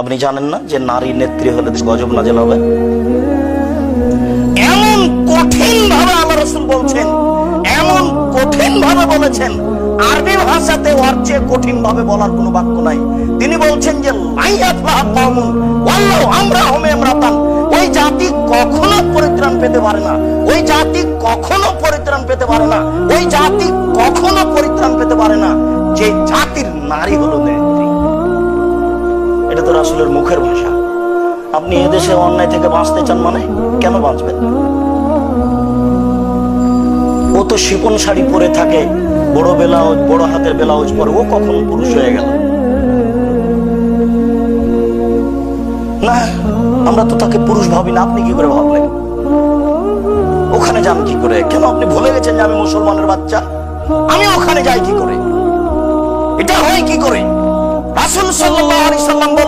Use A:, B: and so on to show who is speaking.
A: আপনি জানেন না যে নারী নেত্রী হলে গজব নাযিল হবে? এমন কঠিন ভাবে আল্লাহ রাসূল বলছেন, এমন কঠিন ভাবে বলেছেন, আরবি ভাষাতে ওর চেয়ে কঠিন ভাবে বলার কোনো বাক্য নাই। তিনি বলছেন যে ওই জাতি কখনো পরিত্রাণ পেতে পারে না, ওই জাতি কখনো পরিত্রাণ পেতে পারে না, ওই জাতি কখনো পরিত্রাণ পেতে পারে না যে জাতির নারী হলো নেত্রী। এটা তো রাসূলের মুখের ভাষা। আপনি এদেশে অন্যায় থেকে বাঁচতে চান মানে কেন বাঁচবেন? ও তো শিপন শাড়ি পরে থাকে, বড় ব্লাউজ, বড় হাতের ব্লাউজ পরে, ও কখন পুরুষ হয়ে গেল? না, আমরা তো তাকে পুরুষ ভাবি না। আপনি কি করে ভাবলেন? ওখানে যান কি করে? কেন আপনি ভুলে গেছেন যে আমি মুসলমানের বাচ্চা? আমি ওখানে যাই কি করে? এটা হয় কি করে? রাসূল সাল্লাল্লাহু আলাইহি সাল্লাম বললেন